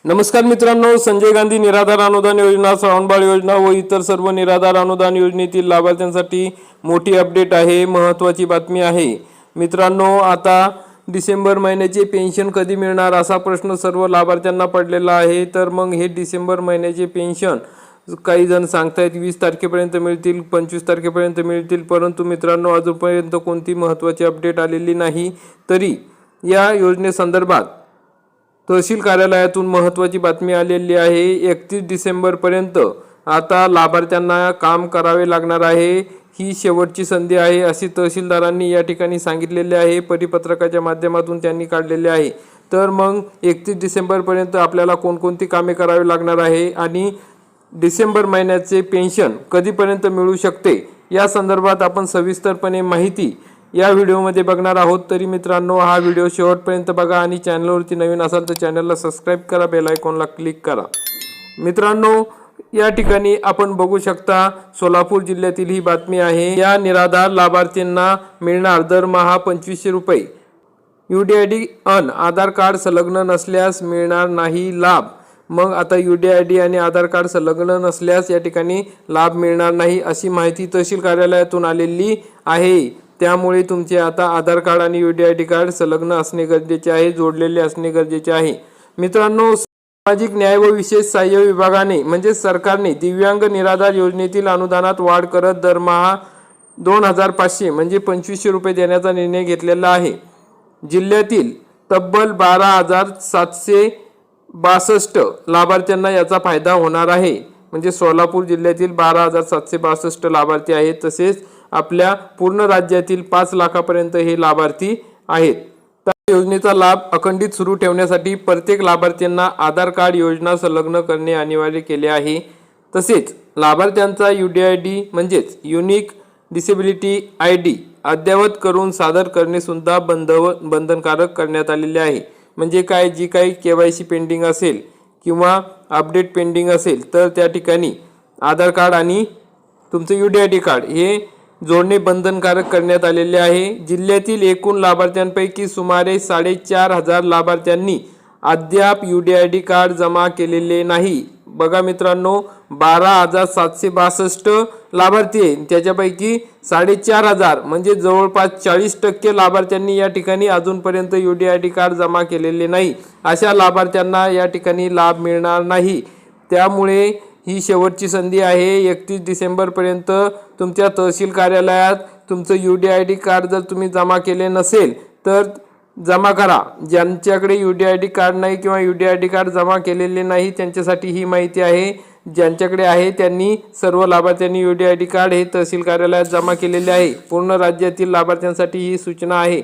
नमस्कार मित्रांनो, संजय गांधी निराधार अनुदान योजना, श्रावणबाळ योजना व इतर सर्व निराधार अनुदान योजनेतील लाभार्थ्यांसाठी मोठी अपडेट आहे, महत्त्वाची बातमी आहे। मित्रांनो, आता डिसेंबर महिन्याचे पेन्शन कधी मिळणार असा प्रश्न सर्व लाभार्थ्यांना पडलेला आहे। तर मग हे डिसेंबर महिन्याचे पेन्शन काही जण सांगतायत 20 तारखेपर्यंत मिळतील, 25 तारखेपर्यंत मिळतील, परंतु मित्रांनो अजूनपर्यंत कोणती महत्त्वाची अपडेट आलेली नाही। तरी या योजनेसंदर्भात तहसील कार्यालयातून महत्त्वाची बातमी आलेली आहे। 31 डिसेंबरपर्यंत आता लाभार्थ्यांना काम करावे लागणार आहे। ही शेवटची संधी आहे असे तहसीलदारांनी या ठिकाणी सांगितलेले आहे, परिपत्रकाच्या माध्यमातून त्यांनी काढलेले आहे। तर मग 31 डिसेंबरपर्यंत आपल्याला कोणकोणती कामे करावी लागणार आहे आणि डिसेंबर महिन्याचे पेन्शन कधीपर्यंत मिळू शकते या संदर्भात आपण सविस्तरपणे माहिती या व्हिडिओमध्ये बघणार आहोत। तरी मित्रांनो, हा व्हिडिओ शेवटपर्यंत बघा आणि चॅनलवरती नवीन असाल तर चॅनलला सबस्क्राइब करा, बेल आयकॉनला क्लिक करा। मित्रांनो, या ठिकाणी आपण बघू शकता सोलापूर जिल्ह्यातील ही बातमी आहे। या निराधार लाभार्थींना मिळणार दरमहा 2500 रुपये। UDID आधार कार्ड संलग्न नसल्यास मिळणार नाही लाभ। मग आता UDID आणि आधार कार्ड संलग्न नसल्यास या ठिकाणी लाभ मिळणार नाही अशी माहिती तहसील कार्यालयातून आलेली आहे। त्यामुळे तुमचे आता आधार कार्ड आणि UDID कार्ड संलग्न असणे गरजेचे आहे, जोडलेले असणे गरजेचे आहे। मित्रांनो, सामाजिक न्याय व विशेष सहाय्य विभागाने म्हणजे सरकारने दिव्यांग निराधार योजनेतील अनुदानात वाढ करत दरमहा 2500 म्हणजे 2500 रुपये देण्याचा निर्णय घेतलेला आहे। जिल्ह्यातील तब्बल 12,762 लाभार्थ्यांना याचा फायदा होणार आहे। म्हणजे सोलापूर जिल्ह्यातील 12,762 लाभार्थी आहेत, तसेच आपल्या पूर्ण राज्यातील 5 लाखापर्यंत हे लाभार्थी आहेत। त्या योजनेचा लाभ अखंडित सुरू ठेवण्यासाठी प्रत्येक लाभार्थ्यांना आधार कार्ड योजना संलग्न करणे अनिवार्य केले आहे। तसेच लाभार्थ्यांचा UDID म्हणजेच युनिक डिसेबिलिटी ID अद्ययावत करून सादर करणे सुद्धा बंधनकारक करण्यात आलेले आहे। म्हणजे काय, जी काही KYC पेंडिंग असेल किंवा अपडेट पेंडिंग असेल तर त्या ठिकाणी आधार कार्ड आणि तुमचे UDID कार्ड हे जोडणे बंधनकारक करण्यात आलेले आहे। जिल्ह्यातील एकूण लाभार्थ्यांपैकी सुमारे 4500 लाभार्थ्यांनी अद्याप UDID कार्ड जमा केलेले नाही। बघा मित्रांनो, 12,762 लाभार्थी आहेत, त्याच्यापैकी 4500 म्हणजे जवळपास 40% लाभार्थ्यांनी या ठिकाणी अजूनपर्यंत UDID कार्ड जमा केलेले नाही। अशा लाभार्थ्यांना या ठिकाणी लाभ मिळणार नाही। त्यामुळे ही शेवटची संधी आहे। 31 डिसेंबरपर्यंत तुमच्या तहसील कार्यालयात तुमचं UDID कार्ड जर तुम्ही जमा केले नसेल तर जमा करा। ज्यांच्याकडे UDID कार्ड नाही किंवा UDID कार्ड जमा केलेले नाही त्यांच्यासाठी ही माहिती आहे। ज्यांच्याकडे आहे त्यांनी सर्व लाभार्थ्यांनी UDID कार्ड हे तहसील कार्यालयात जमा केलेले आहे। पूर्ण राज्यातील लाभार्थ्यांसाठी ही सूचना आहे।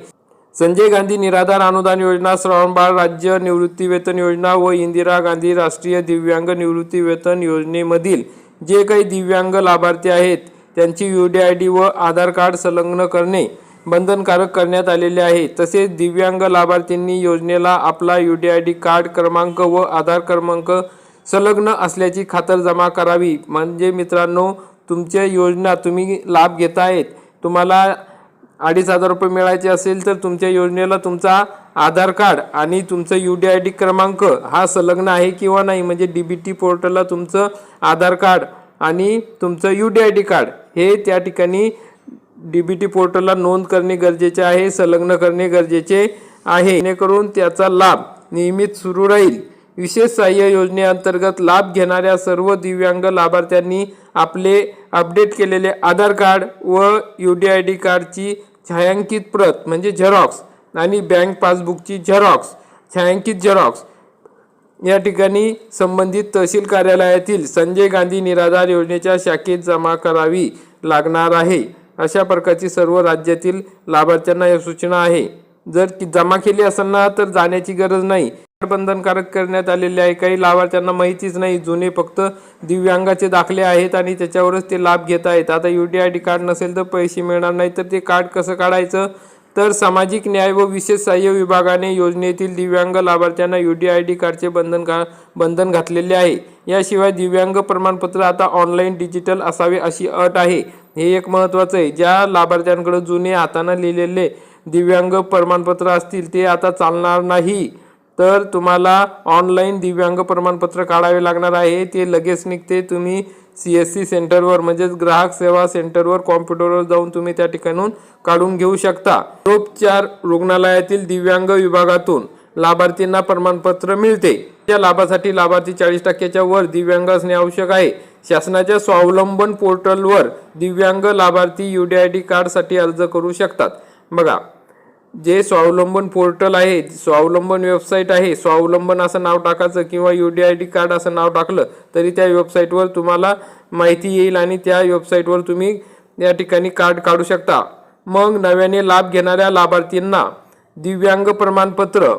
संजय गांधी निराधार अनुदान योजना, श्रावणबाळ राज्य निवृत्तीवेतन योजना व इंदिरा गांधी राष्ट्रीय दिव्यांग निवृत्तीवेतन योजनेमधील जे काही दिव्यांग लाभार्थी आहेत त्यांची UDID व आधार कार्ड संलग्न करणे बंधनकारक करण्यात आलेले आहे। तसेच दिव्यांग लाभार्थींनी योजनेला आपला UDID कार्ड क्रमांक व आधार क्रमांक संलग्न असल्याची खातरजमा करावी। म्हणजे मित्रांनो, तुमच्या योजना तुम्ही लाभ घेत आहेत, तुम्हाला 2500 रुपये मिळायचे असेल तर तुमच्या योजनेला तुमचा आधार कार्ड आणि तुमचा UDID क्रमांक हा संलग्न आहे किंवा नाही, म्हणजे DBT पोर्टलला तुमचं आधार कार्ड आणि तुमचं UDID कार्ड हे त्या ठिकाणी DBT पोर्टलला नोंद करणे गरजेचे आहे, संलग्न करणे गरजेचे आहे, जेणेकरून त्याचा लाभ नियमित सुरू राहील। विशेष सहाय्य योजनेअंतर्गत लाभ घेणाऱ्या सर्व दिव्यांग लाभार्थ्यांनी आपले अपडेट केलेले आधार कार्ड व UDID कार्डची छायांकित प्रत म्हणजे झेरॉक्स आणि बँक पासबुकची झेरॉक्स छायांकित झेरॉक्स या ठिकाणी संबंधित तहसील कार्यालयातील संजय गांधी निराधार योजनेच्या शाखेत जमा करावी लागणार आहे। अशा प्रकारची सर्व राज्यातील लाभार्थ्यांना या सूचना आहे। जर जमा केली असेल ना तर जाण्याची गरज नाही, बंधनकारक करण्यात आलेले आहे। काही लाभार्थ्यांना माहितीच नाही, जुने फक्त दिव्यांगाचे दाखले आहेत आणि त्याच्यावरच ते लाभ घेत आहेत। आता UDID कार्ड नसेल तर पैसे मिळणार नाही, तर ते कार्ड कसं काढायचं? तर सामाजिक न्याय व विशेष सहाय्य विभागाने योजनेतील दिव्यांग लाभार्थ्यांना UDID कार्डचे बंधन घातलेले आहे। याशिवाय दिव्यांग प्रमाणपत्र आता ऑनलाईन डिजिटल असावे अशी अट आहे। हे एक महत्त्वाचं आहे। ज्या लाभार्थ्यांकडे जुने हाताने लिहिलेले दिव्यांग प्रमाणपत्र असतील ते आता चालणार नाही। तर तुम्हाला ऑनलाईन दिव्यांग प्रमाणपत्र काढावे लागणार आहे. ते लगेच निघते. तुम्ही CSC सेंटरवर म्हणजेच ग्राहक सेवा सेंटरवर कॉम्प्युटरवर जाऊन तुम्ही त्या ठिकाणून काढून घेऊ शकता. उपचार रुग्णालयातील दिव्यांग विभागातून लाभार्थींना प्रमाणपत्र मिळते. त्या लाभासाठी लाभार्थी 40% वर दिव्यांग असणे आवश्यक आहे. शासनाच्या स्वावलंबन पोर्टलवर दिव्यांग लाभार्थी UDID कार्डसाठी अर्ज करू शकतात. बघा, जे स्वावलंबन पोर्टल आहे, स्वावलंबन वेबसाईट आहे, स्वावलंबन असं नाव टाकायचं किंवा UDID कार्ड असं नाव टाकलं तरी त्या वेबसाईटवर तुम्हाला माहिती येईल आणि त्या वेबसाईटवर तुम्ही या ठिकाणी कार्ड काढू शकता. मग नव्याने लाभ घेणाऱ्या लाभार्थींना दिव्यांग प्रमाणपत्र,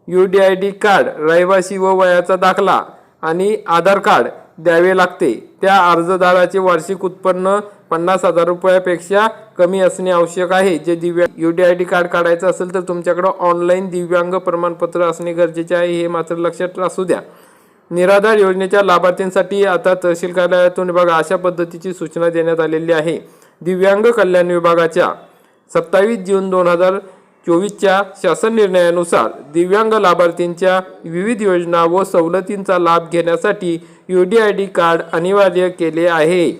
UDID कार्ड, रहिवासी व वयाचा दाखला आणि आधार कार्ड द्यावे लागते. त्या अर्जदाराचे वार्षिक उत्पन्न 50,000 रुपयापेक्षा कमी असणे आवश्यक आहे. जे दिव्यांग UDID कार्ड काढायचं असेल तर तुमच्याकडे ऑनलाईन दिव्यांग प्रमाणपत्र असणे गरजेचे आहे, हे मात्र लक्षात असू द्या. निराधार योजनेच्या लाभार्थींसाठी आता तहसील कार्यालयातून बघा अशा पद्धतीची सूचना देण्यात आलेली आहे. दिव्यांग कल्याण विभागाच्या 27 जून 2024च्या शासन निर्णयानुसार दिव्यांग लाभार्थींच्या विविध योजना व सवलतींचा लाभ घेण्यासाठी UDID कार्ड अनिवार्य केले आहे.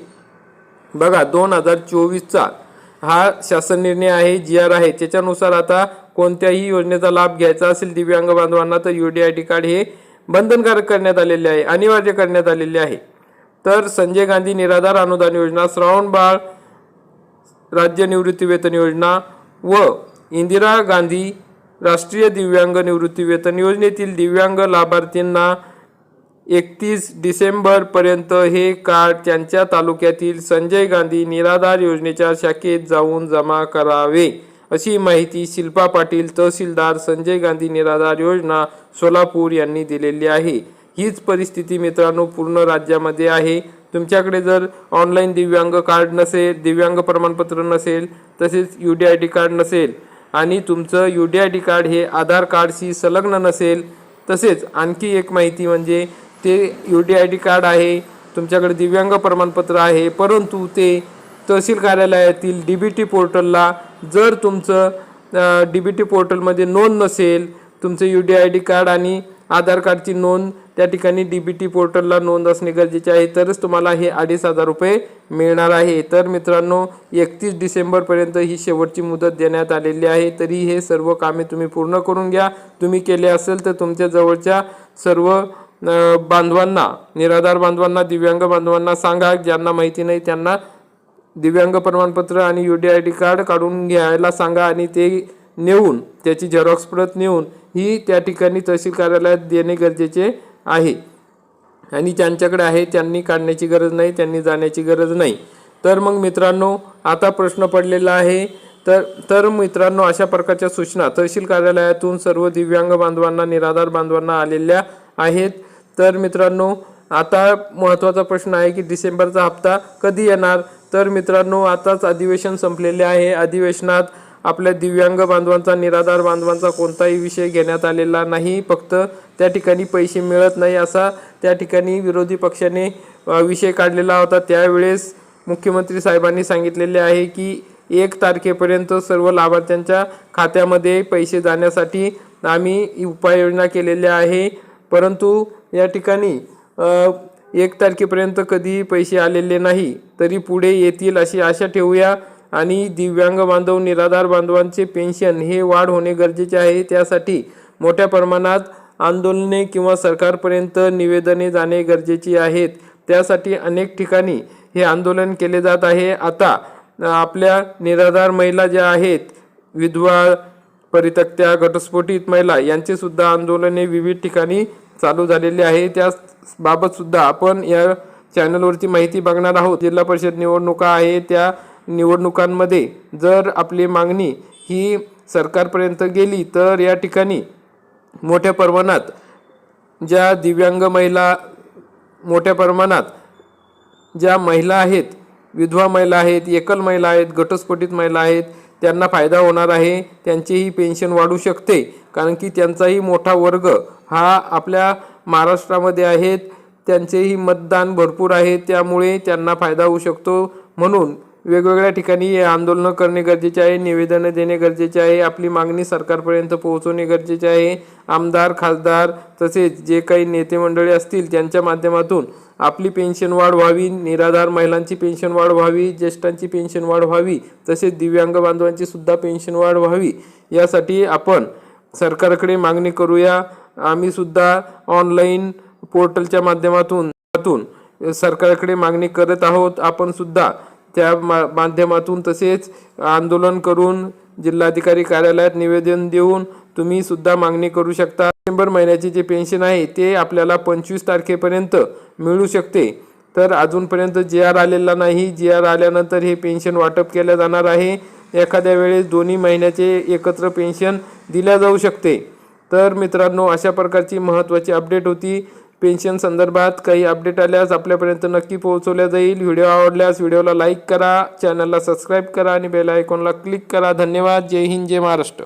बघा, 2024चा हा शासन निर्णय आहे, GR आहे. त्याच्यानुसार आता कोणत्याही योजनेचा लाभ घ्यायचा असेल दिव्यांग बांधवांना तर UDID कार्ड हे बंधनकारक करण्यात आलेले आहे, अनिवार्य करण्यात आलेले आहे. तर संजय गांधी निराधार अनुदान योजना, श्रावण बाळ राज्य निवृत्ती वेतन योजना व इंदिरा गांधी राष्ट्रीय दिव्यांग निवृत्ती वेतन योजनेतील दिव्यांग लाभार्थींना 31 डिसेंबरपर्यंत हे कार्ड त्यांच्या तालुक्यातील संजय गांधी निराधार योजनेच्या शाखेत जाऊन जमा करावे, अशी माहिती शिल्पा पाटील, तहसीलदार, संजय गांधी निराधार योजना, सोलापूर यांनी दिलेली आहे. हीच परिस्थिती मित्रांनो पूर्ण राज्यामध्ये आहे. तुमच्याकडे जर ऑनलाईन दिव्यांग कार्ड नसेल, दिव्यांग प्रमाणपत्र नसेल, तसेच UDID कार्ड नसेल आणि तुमचं UDID कार्ड हे आधार कार्डशी संलग्न नसेल, तसेच आणखी एक माहिती म्हणजे ते UDID कार्ड आहे, तुमच्याकडे दिव्यांग प्रमाणपत्र आहे, परंतु ते तहसील कार्यालयातील DBT पोर्टलला जर तुमचं DBT पोर्टलमध्ये नोंद नसेल, तुमचं UDID कार्ड आणि आधार कार्डची नोंद त्या ठिकाणी DBT पोर्टलला नोंद असणे गरजेचे आहे, तरच तुम्हाला हे 2,500 रुपये मिळणार आहे. तर मित्रांनो 31 डिसेंबरपर्यंत ही शेवटची मुदत देण्यात आलेली आहे. तरी हे सर्व कामे तुम्ही पूर्ण करून घ्या. तुम्ही केले असेल तर तुमच्या जवळच्या सर्व बांधवांना, निराधार बांधवांना, दिव्यांग बांधवांना सांगा. ज्यांना माहिती नाही त्यांना दिव्यांग प्रमाणपत्र आणि UDID कार्ड काढून घ्यायला सांगा आणि ते नेऊन त्याची झेरॉक्स प्रत नेऊन ही त्या ठिकाणी तहसील कार्यालयात देणे गरजेचे आहे. आणि ज्यांच्याकडे आहे त्यांनी काढण्याची गरज नाही, त्यांनी जाण्याची गरज नाही. तर मग मित्रांनो आता प्रश्न पडलेला आहे. तर मित्रांनो अशा प्रकारच्या सूचना तहसील कार्यालयातून सर्व दिव्यांग बांधवांना, निराधार बांधवांना आलेल्या आहेत. तर मित्रांनो आता महत्त्वाचा प्रश्न आहे की डिसेंबरचा हप्ता कधी येणार. तर मित्रांनो आताच अधिवेशन संपलेले आहे. अधिवेशनात आपल्या दिव्यांग बांधवांचा, निराधार बांधवांचा कोणताही विषय घेण्यात आलेला नाही. फक्त त्या ठिकाणी पैसे मिळत नाही असा त्या ठिकाणी विरोधी पक्षाने विषय काढलेला होता. त्यावेळेस मुख्यमंत्री साहेबांनी सांगितलेले आहे की 1 तारखेपर्यंत सर्व लाभार्थ्यांच्या खात्यामध्ये पैसे जाण्यासाठी आम्ही उपाययोजना केलेल्या आहे. परंतु या ठिकाणी 1 तारखेपर्यंत कधीही पैसे आलेले नाही, तरी पुढे येतील अशी आशा ठेवूया. आणि दिव्यांग बांधव, निराधार बांधवांचे पेन्शन हे वाढ होणे गरजेचे आहे. त्यासाठी मोठ्या प्रमाणात आंदोलने किंवा सरकारपर्यंत निवेदने जाणे गरजेची आहेत. त्यासाठी अनेक ठिकाणी हे आंदोलन केले जात आहे. आता आपल्या निराधार महिला ज्या आहेत, विधवा, परित्यक्त्या, घटस्फोटित महिला यांचे सुद्धा आंदोलने विविध ठिकाणी चालू झालेले आहे. त्याबाबत सुद्धा आपण या चॅनलवरती माहिती बघणार आहोत. जिल्हा परिषद निवडणुका आहे, त्या निवडणुकांमध्ये जर आपली मागणी ही सरकारपर्यंत गेली तर या ठिकाणी मोठ्या प्रमाणात ज्या दिव्यांग महिला, मोठ्या प्रमाणात ज्या महिला आहेत, विधवा महिला आहेत, एकल महिला आहेत, घटस्फोटित महिला आहेत, त्यांना फायदा होणार आहे. त्यांचीही पेन्शन वाढू शकते, कारण की त्यांचाही मोठा वर्ग हा आपल्या महाराष्ट्रामध्ये आहेत. त्यांचेही मतदान भरपूर आहे, त्यामुळे त्यांना फायदा होऊ शकतो. म्हणून वेगवेगळ्या ठिकाणी हे आंदोलनं करणे गरजेचे आहे, निवेदनं देणे गरजेचे आहे, आपली मागणी सरकारपर्यंत पोहोचवणे गरजेचे आहे। आमदार, खासदार तसेच जे काही नेते मंडळी असतील त्यांच्या माध्यमातून आपली पेन्शन वाढ व्हावी, निराधार महिलांची पेन्शन वाढ व्हावी, ज्येष्ठांची पेन्शन वाढ व्हावी, तसेच दिव्यांग बांधवांची सुद्धा पेन्शन वाढ व्हावी, यासाठी आपण सरकारकडे मागणी करूया। आम्ही सुद्धा ऑनलाईन पोर्टलच्या माध्यमातून सरकारकडे मागणी करत आहोत। आपण सुद्धा त्या माध्यमातून तसेच आंदोलन करून जिल्हाधिकारी कार्यालयात निवेदन देऊन तुम्ही सुद्धा मागणी करू शकता। डिसेंबर महिन्याची जे पेन्शन आहे ते आपल्याला 25 तारखेपर्यंत मिळू शकते। तर अजूनपर्यंत GR आलेला नाही। GR आल्यानंतर हे पेन्शन वाटप केले जाणार आहे। एखाद्या वेळेस दोन्ही महिन्याचे एकत्र पेन्शन दिल्या जाऊ शकते। तर मित्रांनो, अशा प्रकारची महत्त्वाची अपडेट होती। पेन्शन संदर्भात काही अपडेट आल्यास आपल्यापर्यंत नक्की पोहोचवल्या जाईल। व्हिडिओ आवडल्यास व्हिडिओला लाईक करा, चॅनलला सबस्क्राईब करा आणि बेल आयकॉनला क्लिक करा। धन्यवाद। जय हिंद, जय महाराष्ट्र।